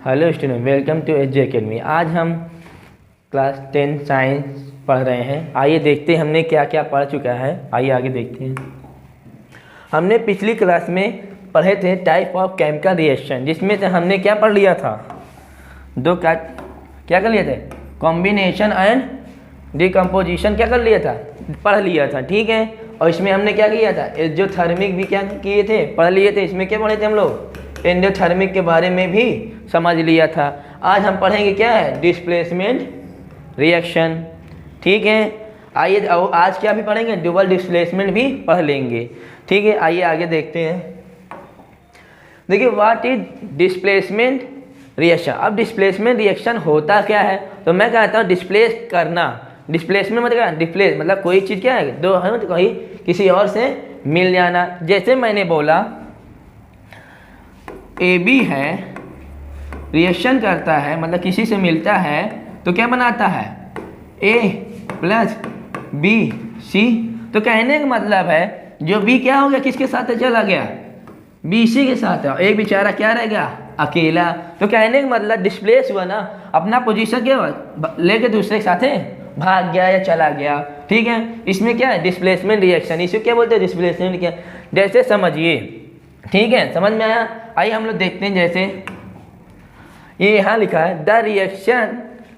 Hello student, welcome to HJ. Academy. आज हम class 10 science पढ़ रहे हैं। आइए देखते हैं हमने क्या क्या पढ़ चुका है। आइए आगे देखते हैं। हमने पिछली क्लास में पढ़े थे टाइप ऑफ केमिकल रिएक्शन, जिसमें से हमने क्या पढ़ लिया था, क्या कर लिए थे, कॉम्बिनेशन एंड डिकम्पोजिशन क्या कर लिया था, पढ़ लिया था। ठीक है, और इसमें हमने क्या किया था, एक्सोथर्मिक भी क्या किए थे, पढ़ लिए थे। इसमें क्या पढ़े थे हम लोग, एंडोथर्मिक के बारे में भी समझ लिया था। आज हम पढ़ेंगे क्या है, डिस्प्लेसमेंट रिएक्शन। ठीक है, आइए आज क्या भी पढ़ेंगे, डबल डिस्प्लेसमेंट भी पढ़ लेंगे। ठीक है, आइए आगे देखते हैं। देखिए, व्हाट इज डिस्प्लेसमेंट रिएक्शन। अब डिस्प्लेसमेंट रिएक्शन होता क्या है, तो मैं कहता हूँ डिस्प्लेस करना। डिस्प्लेसमेंट मतलब क्या, डिस्प्लेस मतलब कोई चीज़ क्या है, दो है तो कहीं किसी और से मिल जाना। जैसे मैंने बोला ए बी है, रिएक्शन करता है मतलब किसी से मिलता है तो क्या बनाता है, ए प्लस बी सी। तो कहने का मतलब है जो बी क्या हो गया, किसके साथ चला गया, बी सी के साथ है। एक बेचारा क्या रह गया, अकेला। तो कहने का मतलब डिस्प्लेस हुआ ना, अपना पोजीशन क्या लेके दूसरे के साथ भाग गया या चला गया। ठीक है, इसमें क्या है, डिस्प्लेसमेंट रिएक्शन। इसे क्या बोलते हैं, डिस्प्लेसमेंट। क्या जैसे समझिए, ठीक है, समझ में आया। आइए हम लोग देखते हैं। जैसे ये यहाँ लिखा है, the reaction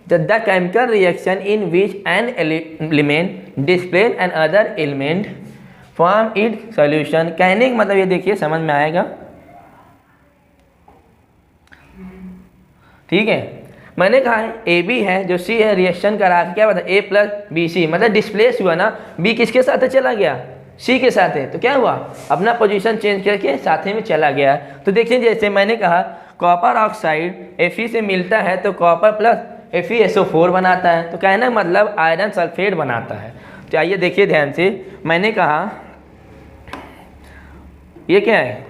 the chemical reaction in which an element displace an other element form it solution. कहने का मतलब ये देखिए, समझ में आएगा। ठीक है, मैंने कहा है ए बी है, जो सी है, रिएक्शन करा के क्या बता, ए प्लस बी सी, मतलब डिस्प्लेस हुआ ना, बी किसके साथ चला गया, सी के साथ है। तो क्या हुआ, अपना पोजीशन चेंज करके साथ में चला गया। तो देखिए, जैसे मैंने कहा कॉपर ऑक्साइड Fe से मिलता है तो कॉपर प्लस FeSO4 बनाता है। तो कहना मतलब आयरन सल्फेट बनाता है। तो आइए देखिए ध्यान से, मैंने कहा ये क्या है,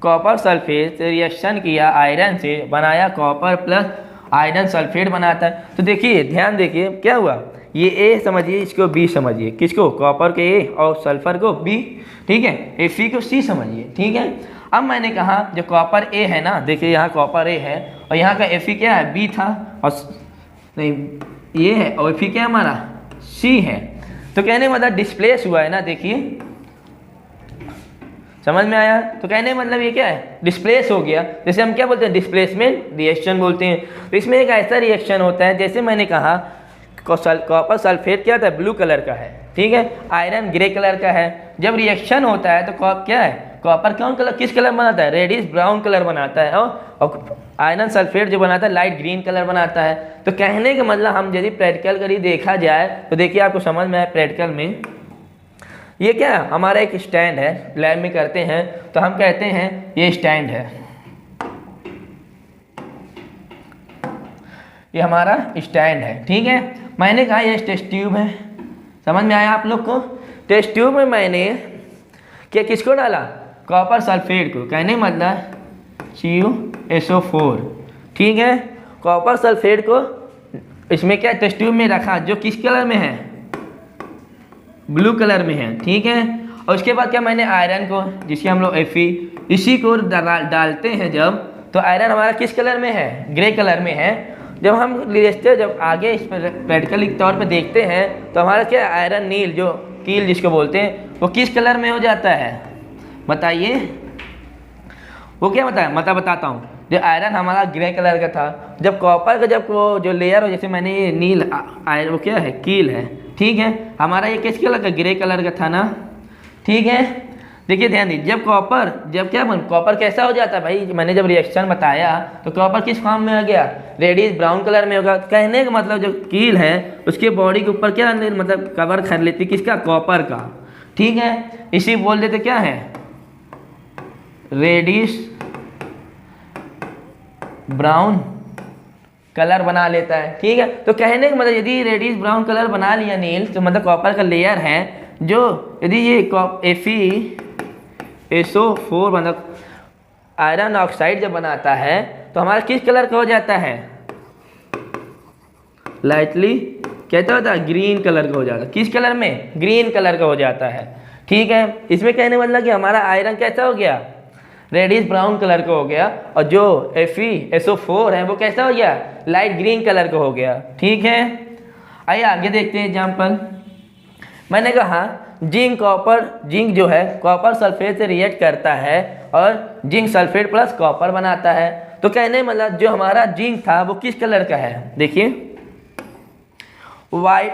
कॉपर सल्फेट से रिएक्शन किया, आयरन से बनाया, कॉपर प्लस आयरन सल्फेट बनाता है। तो देखिए ध्यान देखिए क्या हुआ, ये ए समझिए, इसको बी समझिए, किसको, कॉपर के ए और सल्फर को बी। ठीक है, Fe को सी समझिए। ठीक है, अब मैंने कहा जो कॉपर ए है ना, देखिए यहाँ कॉपर ए है और यहाँ का Fe क्या है, बी था, और नहीं ये है, और Fe क्या हमारा सी है। तो कहने मतलब डिस्प्लेस हुआ है ना, देखिए समझ में आया। तो कहने मतलब ये क्या है, डिस्प्लेस हो गया। जैसे हम क्या बोलते हैं, डिस्प्लेसमेंट रिएक्शन बोलते हैं। तो इसमें एक ऐसा रिएक्शन होता है, जैसे मैंने कहा कॉपर सल्फेट क्या होता है, ब्लू कलर का है। ठीक है, आयरन ग्रे कलर का है। जब रिएक्शन होता है तो क्या है, कॉपर कौन कलर, किस कलर बनाता है, रेडिश ब्राउन कलर बनाता है, और आयरन सल्फेट जो बनाता है लाइट ग्रीन कलर बनाता है। तो कहने का मतलब हम यदि प्रैक्टिकल करी देखा जाए तो देखिए आपको समझ में आए। प्रैक्टिकल में ये क्या है, हमारा एक स्टैंड है, लैब में करते हैं तो हम कहते हैं ये स्टैंड है, ये हमारा स्टैंड है। ठीक है, मैंने कहा ये टेस्ट ट्यूब है, समझ में आया आप लोग को। टेस्ट ट्यूब में मैंने क्या किसको डाला, कॉपर सल्फेट को। कहने मतलब CuSO4। ठीक है, कॉपर सल्फेट को इसमें क्या टेस्ट ट्यूब में रखा, जो किस कलर में है, ब्लू कलर में है। ठीक है, और उसके बाद क्या, मैंने आयरन को, जिसके हम लोग Fe, इसी को डालते हैं जब, तो आयरन हमारा किस कलर में है, ग्रे कलर में है। जब हम जब आगे इस पर प्रैक्टिकल तौर पे देखते हैं तो हमारा क्या, आयरन नील, जो कील जिसको बोलते हैं, वो किस कलर में हो जाता है, बताइए वो क्या बताता हूँ। जो आयरन हमारा ग्रे कलर का था, जब कॉपर का जब वो जो लेयर हो, जैसे मैंने ये नील आयरन, वो क्या है, कील है। ठीक है, हमारा ये किस कलर का, ग्रे कलर का था ना। ठीक है, देखिए ध्यान दीजिए, जब कॉपर कैसा हो जाता है भाई, मैंने जब रिएक्शन बताया तो कॉपर किस फॉर्म में आ गया, रेडिश ब्राउन कलर में होगा। कहने का मतलब जो कील है उसके बॉडी के ऊपर क्या मतलब कवर कर लेती, किसका, कॉपर का। ठीक है, इसी बोल देते क्या है, रेडिश ब्राउन कलर बना लेता है। ठीक है, तो कहने का मतलब यदि रेडिश ब्राउन कलर बना लिया नील, तो मतलब कॉपर का लेयर है, जो यदि ये FeSO4 मतलब आयरन ऑक्साइड जब बनाता है तो हमारा किस कलर का हो जाता है, लाइटली कहता होता है ग्रीन कलर का हो जाता है। किस कलर में, ग्रीन कलर का हो जाता है। ठीक है, इसमें कहने मतलब कि हमारा आयरन कैसा हो गया, रेडिश ब्राउन कलर का हो गया, और जो FeSO4 है वो कैसा हो गया, लाइट ग्रीन कलर का हो गया। ठीक है, आइए आगे देखते हैं एग्जाम्पल। मैंने कहा जिंक जो है कॉपर सल्फेट से रिएक्ट करता है और जिंक सल्फेट प्लस कॉपर बनाता है। तो कहने मतलब जो हमारा जिंक था वो किस कलर का है, देखिए वाइट,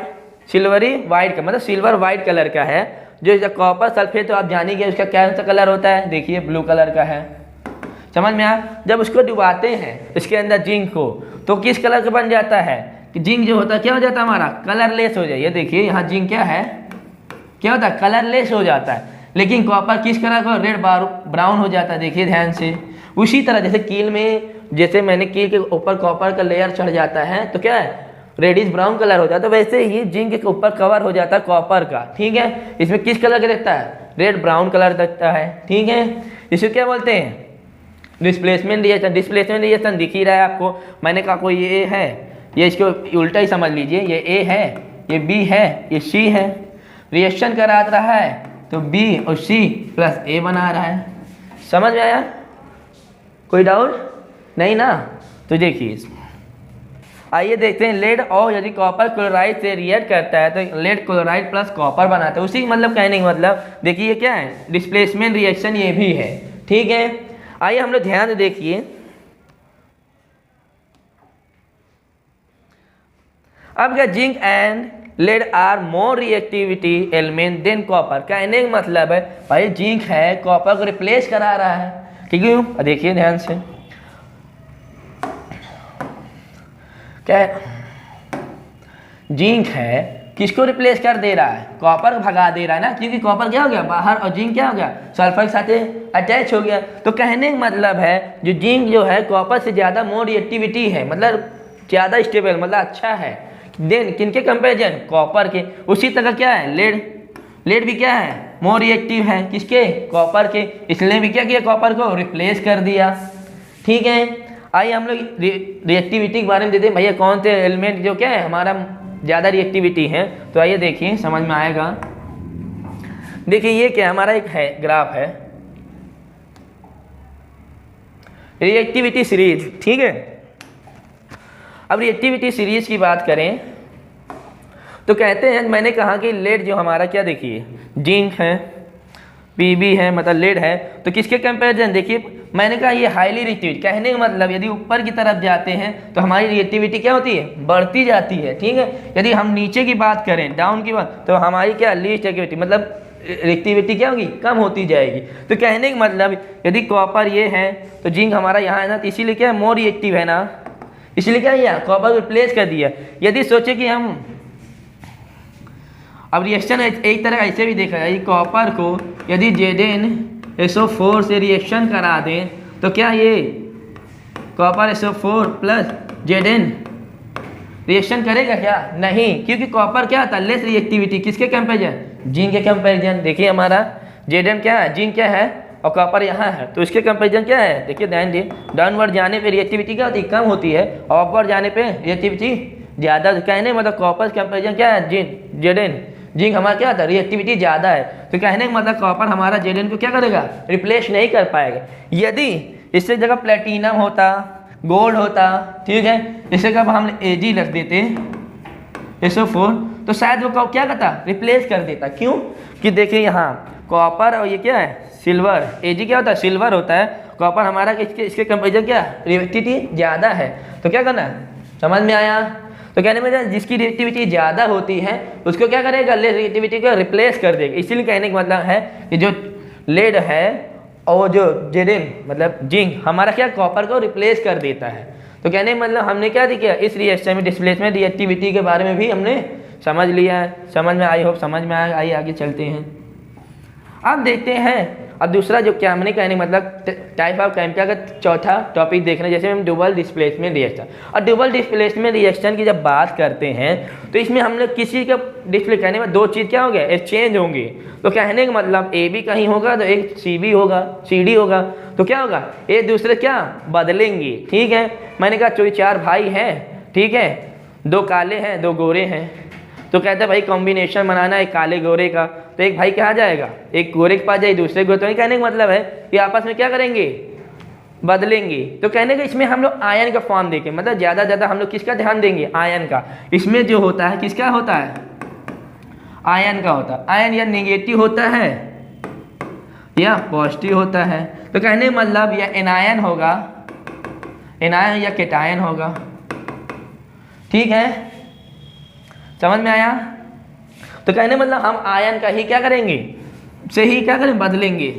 सिल्वरी वाइट का, मतलब सिल्वर वाइट कलर का है। जो कॉपर सल्फेट तो आप जान ही गए उसका क्या सा कलर होता है, देखिए ब्लू कलर का है। समझ में आया, जब उसको डुबाते हैं इसके अंदर जिंक को तो किस कलर का बन जाता है कि जिंक जो होता है क्या हो जाता है हमारा, कलरलेस हो जाए। ये देखिए यहाँ जिंक क्या है, क्या होता है, कलरलेस हो जाता है। लेकिन कॉपर किस कलर का, रेड ब्राउन हो जाता है। देखिए ध्यान से, उसी तरह जैसे कील में, जैसे मैंने कील के ऊपर कॉपर का लेयर चढ़ जाता है तो क्या है, रेडिश ब्राउन कलर हो जाता है, वैसे ही जिंक के ऊपर कवर हो जाता है कॉपर का। ठीक है, इसमें किस कलर का दिखता है, रेड ब्राउन कलर दिखता है। ठीक है, इसे क्या बोलते हैं, डिस्प्लेसमेंट रिएक्शन। डिस्प्लेसमेंट रिएक्शन दिख ही रहा है आपको। मैंने कहा कोई ये है, ये इसको उल्टा ही समझ लीजिए, ये ए है, ये बी है, ये सी है। रिएक्शन करा रहा है तो बी और सी प्लस ए बना रहा है। समझ में आया, कोई डाउट नहीं ना। तो देखिए आइए देखते हैं, लेड और यदि कॉपर क्लोराइड से रिएक्ट करता है तो लेड क्लोराइड प्लस कॉपर बनाता है। उसी मतलब कहने का मतलब देखिए क्या है, डिस्प्लेसमेंट रिएक्शन ये भी है। ठीक है, आइए हम लोग ध्यान से देखिए। अब क्या, zinc and lead are more reactivity element than copper. कहने का मतलब है भाई जिंक है कॉपर को रिप्लेस करा रहा है। ठीक है, देखिए ध्यान से क्या है, जिंक है किसको रिप्लेस कर दे रहा है, कॉपर को भगा दे रहा है ना, क्योंकि कॉपर क्या हो गया बाहर और जिंक क्या हो गया सल्फर के साथ अटैच हो गया। तो कहने का मतलब है जो जिंक जो है कॉपर से ज़्यादा मोर रिएक्टिविटी है, मतलब ज़्यादा स्टेबल, मतलब अच्छा है। देन किनके कंपेरिजन, कॉपर के। उसी तरह क्या है, लेड भी क्या है, मोर रिएक्टिव है, किसके, कॉपर के। इसलिए भी क्या किया, कॉपर को रिप्लेस कर दिया। ठीक है, आइए हम लोग रिएक्टिविटी के बारे में देते हैं, भैया कौन से एलिमेंट जो क्या है हमारा ज़्यादा रिएक्टिविटी है। तो आइए देखिए समझ में आएगा। देखिए ये क्या हमारा एक है ग्राफ है, रिएक्टिविटी सीरीज। ठीक है, अब रिएक्टिविटी सीरीज की बात करें तो कहते हैं, मैंने कहा कि लेड जो हमारा क्या, देखिए जिंक है, पीबी है, मतलब लेड है, तो किसके कंपैरिजन, देखिए मैंने कहा ये हाईली रिएक्टिव। कहने का मतलब यदि ऊपर की तरफ जाते हैं तो हमारी रिएक्टिविटी क्या होती है, बढ़ती जाती है। ठीक है, यदि हम नीचे की बात करें, डाउन की बात, तो हमारी क्या लीस्ट रिएक्टिविटी, मतलब रिएक्टिविटी क्या होगी, कम होती जाएगी। तो कहने का मतलब यदि कॉपर ये है तो जिंक हमारा यहाँ है ना, तो इसीलिए क्या मोर रिएक्टिव है ना, इसलिए क्या यहाँ कॉपर को रिप्लेस कर दिया। यदि सोचे कि हम अब रिएक्शन एक तरह ऐसे भी देखा जाए, कॉपर को यदि ZnSO4 से रिएक्शन करा दें तो क्या ये copper SO4 plus Zn reaction करेगा क्या, नहीं, क्योंकि कॉपर क्या था, लेस रिएक्टिविटी, किसके कंपेरिजन, जिंक के कंपेरिजन। देखिए हमारा Zn क्या है, जिंक क्या है, और कॉपर यहाँ है, तो इसके कंपेरिजन क्या है, देखिए ध्यान दिए, डाउनवर्ड जाने पे रिएक्टिविटी क्या होती है, कम होती है, और अपवर्ड जाने पे रिएक्टिविटी ज़्यादा। कहने मतलब कॉपर कंपेरिजन क्या है, Zn, जिंक हमारा क्या था, रिएक्टिविटी ज़्यादा है। तो कहने का मतलब कॉपर हमारा Zn को क्या करेगा, रिप्लेस नहीं कर पाएगा। यदि इससे जगह प्लेटिनम होता, गोल्ड होता, ठीक है, इससे जब हम Ag रख देते SO4 तो शायद वो क्या करता, रिप्लेस कर देता। क्यों कि देखिए यहाँ कॉपर और ये क्या है, सिल्वर। Ag क्या होता है, सिल्वर होता है, कॉपर हमारा इसके कंपेरिजन क्या, रिएक्टिविटी ज़्यादा है। तो क्या करना, समझ में आया। तो कहने में जिसकी रिएक्टिविटी ज़्यादा होती है उसको क्या करेगा, लेड रिएक्टिविटी को रिप्लेस कर देगा। इसीलिए कहने का मतलब है कि जो लेड है और जो Zn मतलब जिंक हमारा क्या, कॉपर को रिप्लेस कर देता है। तो कहने का मतलब हमने क्या किया, इस रिएक्शन में डिस्प्लेसमेंट रिएक्टिविटी के बारे में भी हमने समझ लिया है। समझ में आई, होप समझ में आया। आइए आगे चलते हैं, अब देखते हैं। अब दूसरा जो क्या हमने कहने मतलब टाइप ऑफ केमिकल का चौथा टॉपिक देख रहे हैं, जैसे हम डबल डिस्प्लेसमेंट रिएक्शन। और डबल डिस्प्लेसमेंट रिएक्शन की जब बात करते हैं तो इसमें हम लोग किसी का डिस्प्ले कहने में दो चीज़ क्या हो गया, एक्सचेंज होंगे। तो कहने का मतलब AB कहीं होगा तो एक CB होगा, CD होगा, तो क्या होगा, एक दूसरे क्या बदलेंगे। ठीक है, मैंने कहा चोरी चार भाई हैं, ठीक है, दो काले हैं दो गोरे हैं, तो कहता है भाई कॉम्बिनेशन बनाना है काले गोरे का, तो एक भाई कहाँ जाएगा, एक गोरे के पास जाए दूसरे गोरे। तो कहने का मतलब है कि आपस में क्या करेंगे, बदलेंगे। तो कहने का इसमें हम लोग आयन का फॉर्म देखें, मतलब ज़्यादा ज़्यादा हम लोग किसका ध्यान देंगे, आयन का। इसमें जो होता है किसका होता है, आयन का होता है। आयन या नेगेटिव होता है या पॉजिटिव होता है। तो कहने मतलब या एनायन होगा, एनायन या केटायन होगा। ठीक है, समझ में आया। तो कहने मतलब हम आयन का ही क्या करेंगे, से ही क्या करें, बदलेंगे।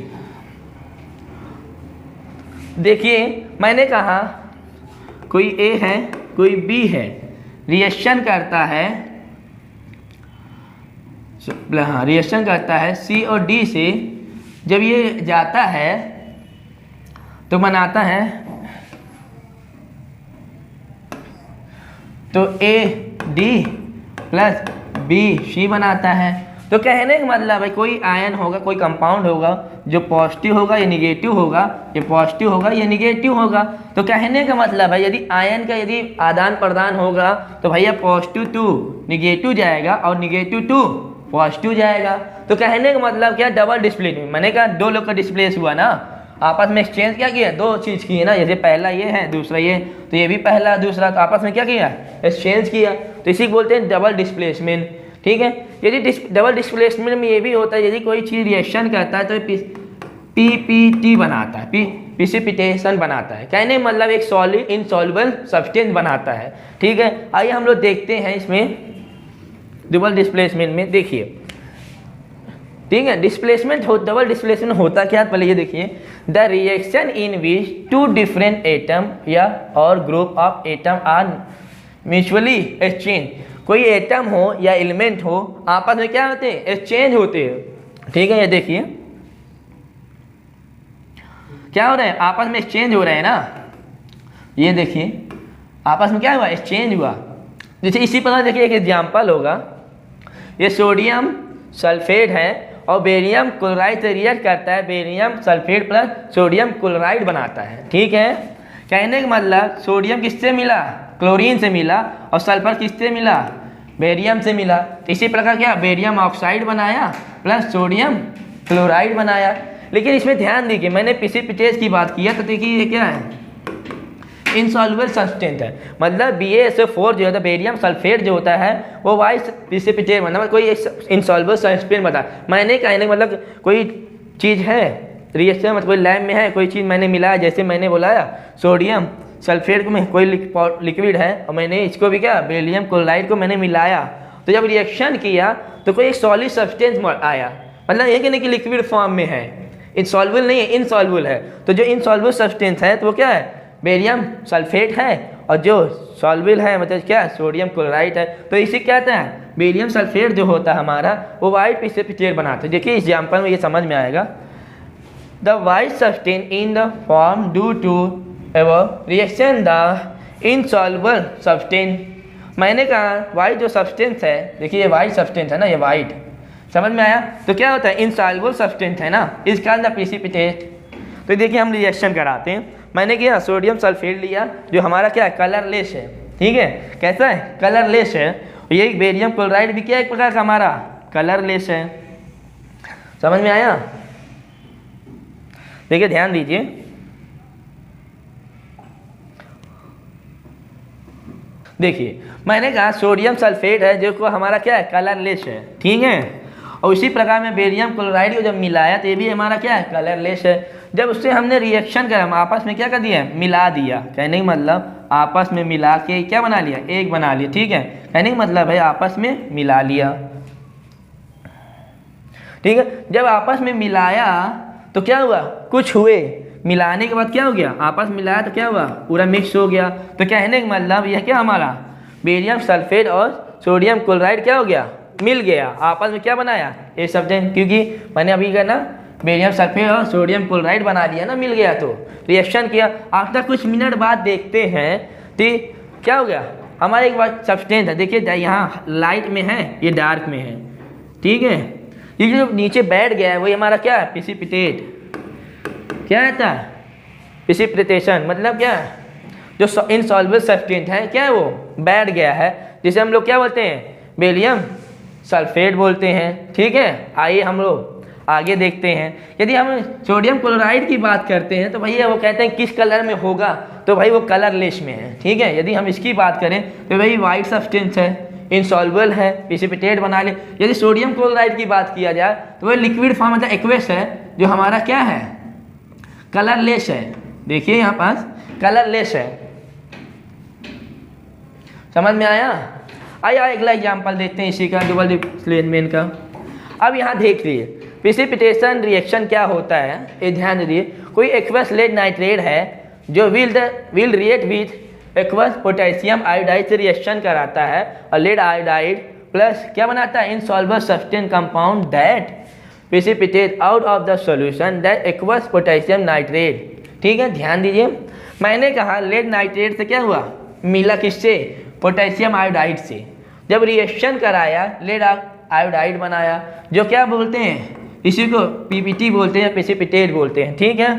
देखिए मैंने कहा कोई ए है कोई बी है, रिएक्शन करता है, हाँ रिएक्शन करता है सी और डी से। जब ये जाता है तो बनाता है, तो A D plus B C बनाता है। तो कहने का मतलब है कोई आयन होगा, कोई कंपाउंड होगा जो पॉजिटिव होगा या निगेटिव होगा, ये पॉजिटिव होगा या निगेटिव होगा। तो कहने का मतलब है यदि आयन का यदि आदान प्रदान होगा तो भैया पॉजिटिव टू निगेटिव जाएगा और निगेटिव टू पॉजिटिव जाएगा। तो कहने का मतलब क्या, डबल डिस्प्लेसमेंट। मैंने कहा दो लोग का डिस्प्लेस हुआ ना, आपस में एक्सचेंज क्या किया, दो चीज़ की है ना, जैसे पहला ये है दूसरा ये, तो ये भी पहला दूसरा, तो आपस में क्या किया, एक्सचेंज किया। तो इसी बोलते हैं डबल डिस्प्लेसमेंट। ठीक है, यदि डबल डिस्प्लेसमेंट में ये भी होता है, यदि कोई चीज़ रिएक्शन करता है तो पीपीटी बनाता है, प्रिसिपिटेशन बनाता है। कहने मतलब एक सॉलिड इनसॉल्युबल सब्सटेंस बनाता है। ठीक है, आइए हम लोग देखते हैं इसमें डबल डिस्प्लेसमेंट में। देखिए ठीक है, डिस्प्लेसमेंट हो, डबल डिस्प्लेसमेंट होता क्या, पहले ये देखिए, the reaction in which two different atom या और group of atom are mutually exchange. कोई एटम हो या एलिमेंट हो, आपस में क्या होते हैं, एक्सचेंज होते हैं। ठीक है, ये देखिए क्या हो रहा है, आपस में एक्सचेंज हो रहे हैं ना। ये देखिए आपस में क्या हुआ, एक्सचेंज हुआ। जैसे इसी प्रकार देखिए एक एग्जाम्पल होगा, ये सोडियम सल्फेट है और बेरियम क्लोराइड से रिएक्ट करता है, barium sulphate plus sodium chloride बनाता है। ठीक है, कहने का मतलब सोडियम किससे मिला, क्लोरीन से मिला, और सल्फर किससे मिला, बेरियम से मिला। तो इसी प्रकार क्या, बेरियम ऑक्साइड बनाया प्लस सोडियम क्लोराइड बनाया। लेकिन इसमें ध्यान दीजिए, मैंने प्रिसिपिटेट की बात किया, तो देखिए ये क्या है, इनसॉल्युबल सब्सटेंस है। मतलब BaSO4 जो होता है, बेरियम सल्फेट जो होता है, वो वाइस प्रिसिपिटेट मतलब कोई इनसॉल्युबल सब्सटेंस बता। मैंने कहने मतलब कोई चीज़ है रिएक्शन, मतलब कोई लैब में है, कोई चीज़ मैंने मिलाया, जैसे मैंने बोलाया सोडियम सल्फेट में कोई लिक्विड है और मैंने इसको भी क्या, बेरियम क्लोराइड को मैंने मिलाया, तो जब रिएक्शन किया तो कोई एक सॉलिड सब्सटेंस आया। मतलब ये कहने कि लिक्विड फॉर्म में है, इनसॉल्युबल नहीं है, इनसॉल्युबल है। तो जो इनसॉल्युबल सब्सटेंस है तो वो क्या है, बेरियम सल्फेट है, और जो सॉल्युबल है मतलब क्या, सोडियम क्लोराइड है। तो इसे क्या कहते हैं, बेरियम सल्फेट जो होता है हमारा, वो वाइट प्रिसिपिटेट बनाते हैं। देखिए इस एग्जाम्पल में ये समझ में आएगा, the white substance in the form due to एवं रिएक्शन द इनसॉल्युबल सब्सटेंस। मैंने कहा वाइट जो सब्सटेंस है, देखिए ये वाइट सब्सटेंस है ना, ये वाइट, समझ में आया। तो क्या होता है, इनसॉल्युबल सब्सटेंस है ना, इसका द प्रिसिपिटेट। तो देखिए हम रिएक्शन कराते हैं। मैंने किया सोडियम सल्फेट लिया जो हमारा क्या है, कलरलेस है। ठीक है, कैसा है, कलरलेस है। ये बेरियम क्लोराइड भी क्या एक प्रकार का हमारा कलरलेस है। समझ में आया, देखिए ध्यान दीजिए, देखिए मैंने कहा सोडियम सल्फेट है जो को हमारा क्या है, कलरलेस है। ठीक है, और उसी प्रकार में बेरियम क्लोराइड को जब मिलाया तो ये भी हमारा क्या है, कलरलेस है। जब उससे हमने रिएक्शन करा, हम आपस में क्या कर दिया, मिला दिया। कहने का मतलब आपस में मिला के क्या बना लिया, एक बना लिया। ठीक है, कहने का मतलब है आपस में मिला लिया। ठीक है, जब आपस में मिलाया तो क्या हुआ, कुछ हुए, मिलाने के बाद क्या हो गया, आपस में मिलाया तो क्या हुआ, पूरा मिक्स हो गया। तो कहने का मतलब यह क्या, हमारा बेरियम सल्फेट और सोडियम क्लोराइड क्या हो गया, मिल गया, आपस में क्या बनाया, ये सब्सटेंस। क्योंकि मैंने अभी क्या ना, बेरियम सल्फेट और सोडियम क्लोराइड बना दिया ना, मिल गया, तो रिएक्शन किया। आफ्टर कुछ मिनट बाद देखते हैं तो क्या हो गया, हमारा एक बार सब्सटेंस है, देखिए यहाँ लाइट में है, ये डार्क में है। ठीक है, ये जो नीचे बैठ गया है वही हमारा क्या है, प्रिसिपिटेट। क्या रहता है, प्रिसिपिटेशन मतलब क्या है, जो इनसॉल्युबल सब्सटेंस है क्या है, वो बैठ गया है, जिसे हम लोग क्या बोलते हैं, बेरियम सल्फेट बोलते हैं। ठीक है, आइए हम लोग आगे देखते हैं। यदि हम सोडियम क्लोराइड की बात करते हैं तो भैया वो कहते हैं किस कलर में होगा, तो भाई वो कलरलेस में है। ठीक है, यदि हम इसकी बात करें तो भाई वाइट सब्सटेंस है, इनसॉल्युबल है, प्रेसिपिटेट बना ले। यदि सोडियम क्लोराइड की बात किया जाए तो वह लिक्विड फॉर्म मतलब एक्वेस है, जो हमारा क्या है, कलरलेस है। देखिए यहाँ पास कलरलेस है। समझ में आया? आइए अगला एग्जाम्पल देखते हैं इसी का, डबल डिस्प्लेसमेंट का। अब यहाँ देख लिए प्रेसिपिटेशन रिएक्शन क्या होता है, ये ध्यान दीजिए। कोई एक्वस लेड नाइट्रेट है जो will react with aqueous potassium iodide से रिएक्शन कराता है और लेड आयोडाइड प्लस क्या बनाता है, insoluble substance compound that precipitate out of the solution that aqueous potassium nitrate. ठीक है, ध्यान दीजिए, मैंने कहा लेड नाइट्रेट से क्या हुआ, मिला किससे, पोटेशियम आयोडाइड से। जब रिएक्शन कराया लेड आयोडाइड बनाया, जो क्या बोलते हैं, इसी को पीपीटी बोलते हैं, प्रेसिपिटेट बोलते हैं। ठीक है,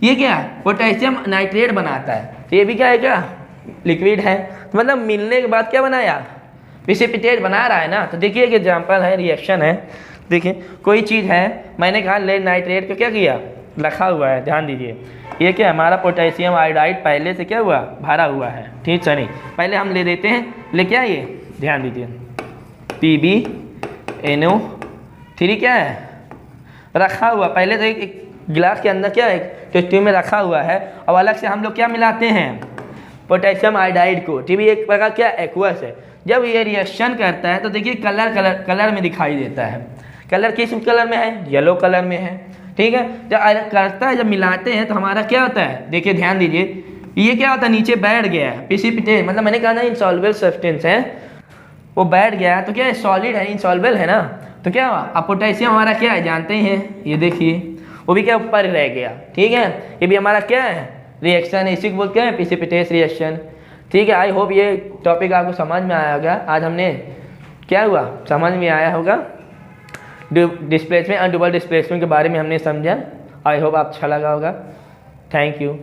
ये क्या है, पोटेशियम नाइट्रेट बनाता है, तो ये भी क्या है, क्या लिक्विड है। तो मतलब मिलने के बाद क्या बनाया, प्रेसिपिटेट बना रहा है ना। तो देखिए एक एग्जाम्पल है, रिएक्शन है। देखिए कोई चीज़ है, मैंने कहा लेड नाइट्रेट को क्या किया, रखा हुआ है। ध्यान दीजिए, ये क्या हमारा पोटेशियम आयोडाइड पहले से क्या हुआ, भरा हुआ है। ठीक, चलिए पहले हम ले देते हैं, ले क्या ये, ध्यान दीजिए PbNO3 क्या है, रखा हुआ पहले से एक गिलास के अंदर क्या है, टेस्ट ट्यूब में रखा हुआ है। और अलग से हम लोग क्या मिलाते हैं, पोटेशियम आयोडाइड को। ठीक है, एक प्रकार क्या एक्वस है। जब ये रिएक्शन करता है तो देखिए कलर में दिखाई देता है। कलर किस कलर में है, येलो कलर में है। ठीक है, जब करता है, जब मिलाते हैं तो हमारा क्या होता है, देखिए ध्यान दीजिए, ये क्या होता है, नीचे बैठ गया है प्रेसिपिटेट, मतलब मैंने कहा ना इनसॉल्युबल सब्सटेंस है, वो बैठ गया है तो क्या है, सॉलिड है, इनसॉल्युबल है ना। तो क्या हुआ, अब पोटेशियम हमारा क्या है, जानते ही हैं, ये देखिए वो भी क्या ऊपर रह गया। ठीक है, ये भी हमारा क्या है, रिएक्शन है, इसी को बोलते हैं प्रेसिपिटेट रिएक्शन। ठीक है, आई होप ये टॉपिक आपको समझ में आया होगा। आज हमने क्या हुआ, समझ में आया होगा, डिस्प्लेसमेंट और डबल डिस्प्लेसमेंट के बारे में हमने समझा। आई होप आप अच्छा लगा होगा। Thank you.